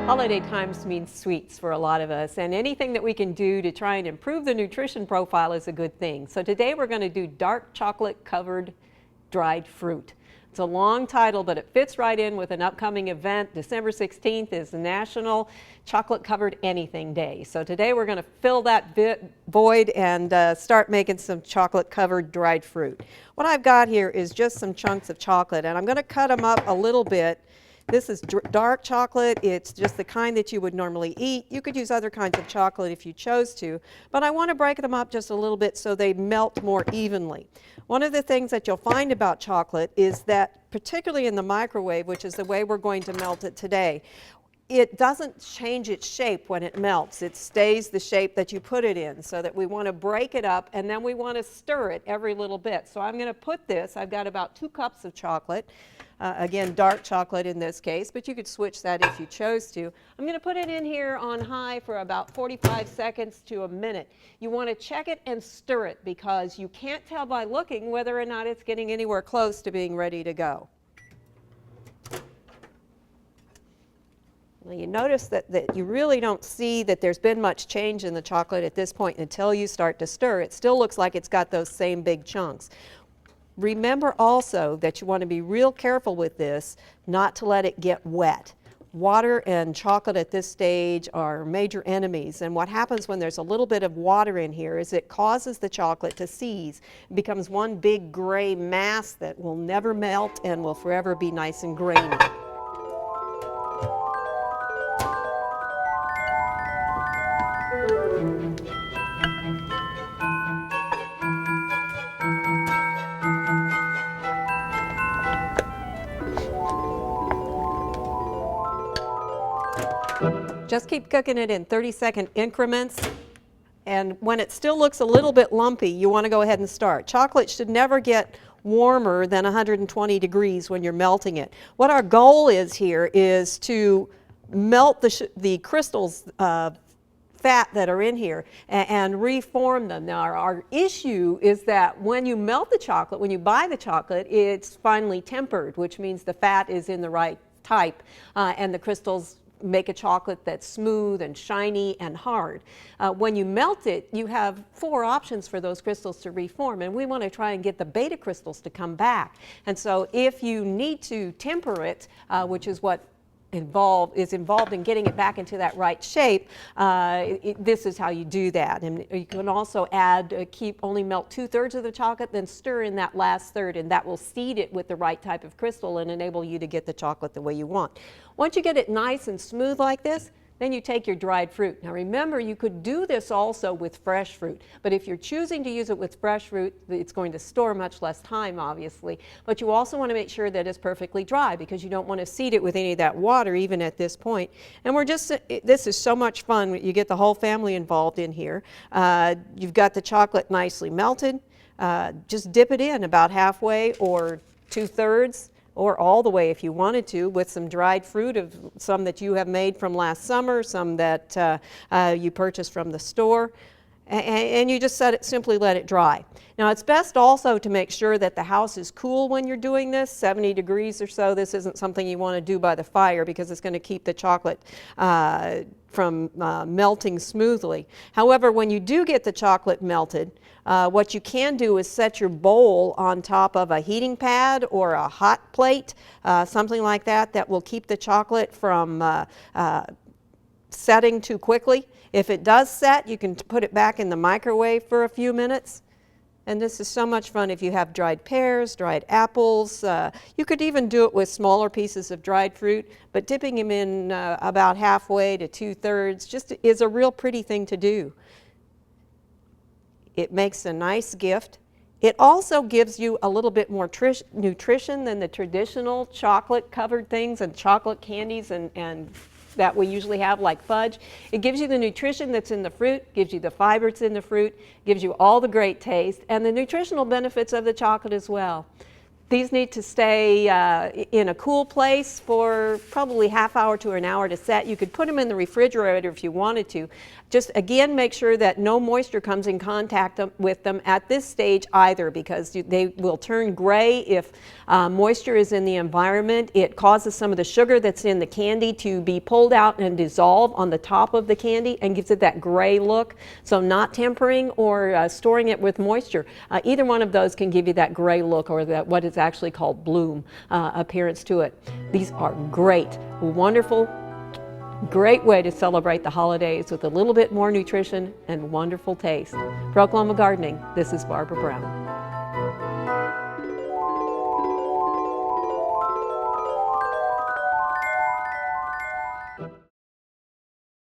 Holiday times means sweets for a lot of us, and anything that we can do to try and improve the nutrition profile is a good thing. So today we're going to do dark chocolate covered dried fruit. It's a long title, but it fits right in with an upcoming event. December 16th is the National Chocolate Covered Anything Day. So today we're going to fill that void and start making some chocolate covered dried fruit. What I've got here is just some chunks of chocolate, and I'm going to cut them up a little bit. This is dark chocolate. It's just the kind that you would normally eat. You could use other kinds of chocolate if you chose to, but I want to break them up just a little bit so they melt more evenly. One of the things that you'll find about chocolate is that, particularly in the microwave, which is the way we're going to melt it today, it doesn't change its shape when it melts. It stays the shape that you put it in, so that we want to break it up and then we want to stir it every little bit. So I'm going to put this, I've got about 2 cups of chocolate. Again, dark chocolate in this case, but you could switch that if you chose to. I'm going to put it in here on high for about 45 seconds to a minute. You want to check it and stir it because you can't tell by looking whether or not it's getting anywhere close to being ready to go. Well, you notice that you really don't see that there's been much change in the chocolate at this point until you start to stir. It still looks like it's got those same big chunks. Remember also that you want to be real careful with this, not to let it get wet. Water and chocolate at this stage are major enemies, and what happens when there's a little bit of water in here is it causes the chocolate to seize. It becomes one big gray mass that will never melt and will forever be nice and grainy. Just keep cooking it in 30-second increments, and when it still looks a little bit lumpy, you want to go ahead and start. Chocolate should never get warmer than 120 degrees when you're melting it. What our goal is here is to melt the crystals fat that are in here and reform them. Now our issue is that when you melt the chocolate, when you buy the chocolate, it's finely tempered, which means the fat is in the right type and the crystals make a chocolate that's smooth and shiny and hard. When you melt it, you have 4 options for those crystals to reform, and we want to try and get the beta crystals to come back. And so if you need to temper it, which is what is involved in getting it back into that right shape, this is how you do that. And you can also add, only melt 2/3 of the chocolate, then stir in that last third, and that will seed it with the right type of crystal and enable you to get the chocolate the way you want. Once you get it nice and smooth like this, then you take your dried fruit. Now remember, you could do this also with fresh fruit, but if you're choosing to use it with fresh fruit, it's going to store much less time, obviously. But you also want to make sure that it's perfectly dry because you don't want to seed it with any of that water even at this point. And this is so much fun. You get the whole family involved in here. You've got the chocolate nicely melted. Just dip it in about halfway or 2/3. Or all the way if you wanted to, with some dried fruit, of some that you have made from last summer, some that you purchased from the store, and you just simply let it dry. Now it's best also to make sure that the house is cool when you're doing this, 70 degrees or so. This isn't something you want to do by the fire because it's going to keep the chocolate from melting smoothly. However, when you do get the chocolate melted, what you can do is set your bowl on top of a heating pad or a hot plate, something like that, that will keep the chocolate from setting too quickly. If it does set, you can put it back in the microwave for a few minutes. And this is so much fun if you have dried pears, dried apples. You could even do it with smaller pieces of dried fruit, but dipping them in about halfway to 2/3 just is a real pretty thing to do. It makes a nice gift. It also gives you a little bit more nutrition than the traditional chocolate covered things and chocolate candies and that we usually have, like fudge. It gives you the nutrition that's in the fruit, gives you the fibers in the fruit, gives you all the great taste and the nutritional benefits of the chocolate as well. These need to stay in a cool place for probably half hour to an hour to set. You could put them in the refrigerator if you wanted to. Just again, make sure that no moisture comes in contact with them at this stage either, because they will turn gray if moisture is in the environment. It causes some of the sugar that's in the candy to be pulled out and dissolve on the top of the candy and gives it that gray look. So not tempering or storing it with moisture. Either one of those can give you that gray look, or that what is actually called bloom appearance to it. These are great, wonderful, great way to celebrate the holidays with a little bit more nutrition and wonderful taste. For Oklahoma Gardening, this is Barbara Brown.